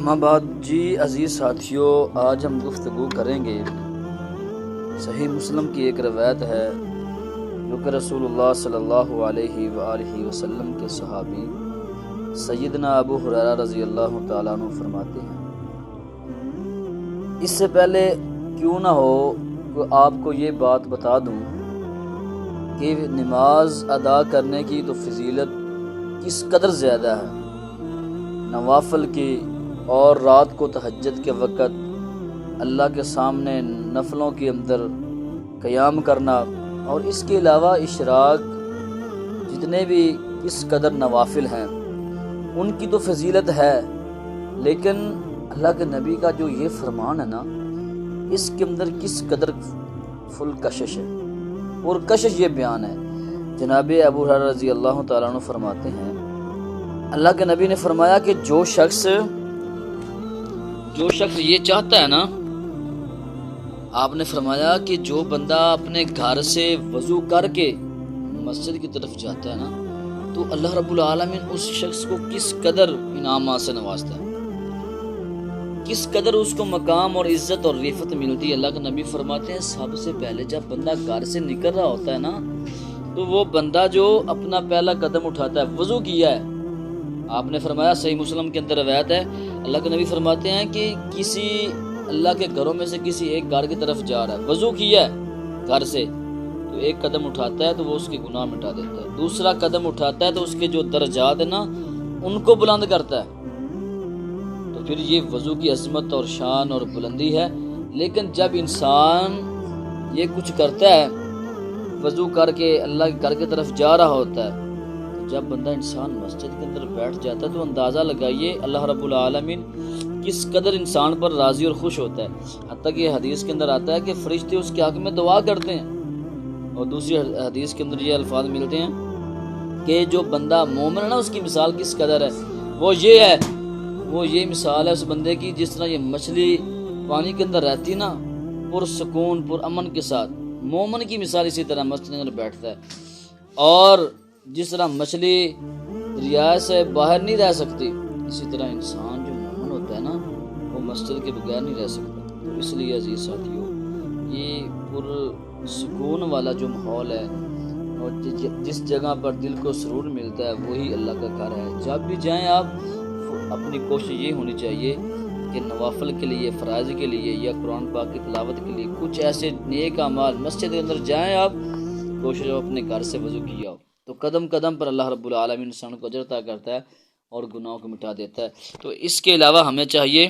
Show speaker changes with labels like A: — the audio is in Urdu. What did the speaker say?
A: اما بعد جی عزیز ساتھیوں، آج ہم گفتگو کریں گے۔ صحیح مسلم کی ایک روایت ہے جو کہ رسول اللہ صلی اللہ علیہ وآلہ وسلم کے صحابی سیدنا ابو ہریرہ رضی اللہ تعالیٰ عنہ فرماتے ہیں، اس سے پہلے کیوں نہ ہو کہ آپ کو یہ بات بتا دوں کہ نماز ادا کرنے کی تو فضیلت کس قدر زیادہ ہے، نوافل کی، اور رات کو تہجد کے وقت اللہ کے سامنے نفلوں کے اندر قیام کرنا، اور اس کے علاوہ اشراق، جتنے بھی اس قدر نوافل ہیں ان کی تو فضیلت ہے، لیکن اللہ کے نبی کا جو یہ فرمان ہے نا، اس کے اندر کس قدر فل کشش ہے، اور کشش یہ بیان ہے۔ جناب ابو ہریرہ رضی اللہ تعالیٰ عنہ فرماتے ہیں، اللہ کے نبی نے فرمایا کہ جو شخص یہ چاہتا ہے نا، آپ نے فرمایا کہ جو بندہ اپنے گھر سے وضو کر کے مسجد کی طرف جاتا ہے نا، تو اللہ رب العالمین اس شخص کو کس قدر انعامات سے نوازتا ہے، کس قدر اس کو مقام اور عزت اور رفعت ملتی ہے۔ اللہ کے نبی فرماتے ہیں، سب سے پہلے جب بندہ گھر سے نکل رہا ہوتا ہے نا، تو وہ بندہ جو اپنا پہلا قدم اٹھاتا ہے، وضو کیا ہے، آپ نے فرمایا، صحیح مسلم کے اندر روایت ہے، اللہ کے نبی فرماتے ہیں کہ کسی اللہ کے گھروں میں سے کسی ایک گھر کی طرف جا رہا ہے، وضو کیا ہے گھر سے، تو ایک قدم اٹھاتا ہے تو وہ اس کے گناہ مٹا دیتا ہے، دوسرا قدم اٹھاتا ہے تو اس کے جو درجات ہیں نا ان کو بلند کرتا ہے۔ تو پھر یہ وضو کی عظمت اور شان اور بلندی ہے۔ لیکن جب انسان یہ کچھ کرتا ہے، وضو کر کے اللہ کے گھر کی طرف جا رہا ہوتا ہے، جب بندہ انسان مسجد کے اندر بیٹھ جاتا ہے تو اندازہ لگائیے اللہ رب العالمین کس قدر انسان پر راضی اور خوش ہوتا ہے۔ حتیٰ کہ حدیث کے اندر آتا ہے کہ فرشتے اس کے حق میں دعا کرتے ہیں، اور دوسری حدیث کے اندر یہ الفاظ ملتے ہیں کہ جو بندہ مومن ہے نا، اس کی مثال کس قدر ہے، وہ یہ مثال ہے اس بندے کی جس طرح یہ مچھلی پانی کے اندر رہتی نا، پرسکون پر امن کے ساتھ، مومن کی مثال اسی طرح مسجد کے اندر بیٹھتا ہے، اور جس طرح مچھلی دریا سے باہر نہیں رہ سکتی، اسی طرح انسان جو مومن ہوتا ہے نا، وہ مسجد کے بغیر نہیں رہ سکتا۔ تو اس لیے عزیز ساتھیوں، یہ پرسکون والا جو ماحول ہے اور جس جگہ پر دل کو سرور ملتا ہے، وہی اللہ کا گھر ہے۔ جب بھی جائیں آپ، اپنی کوشش یہ ہونی چاہیے کہ نوافل کے لیے، فرائض کے لیے یا قرآن پاک کی تلاوت کے لیے کچھ ایسے نیک اعمال، مسجد کے اندر جائیں آپ، کوشش اپنے گھر سے وضو کیا ہو، تو قدم قدم پر اللہ رب العالمین انسان کو اجر عطا کرتا ہے اور گناہوں کو مٹا دیتا ہے۔ تو اس کے علاوہ ہمیں چاہیے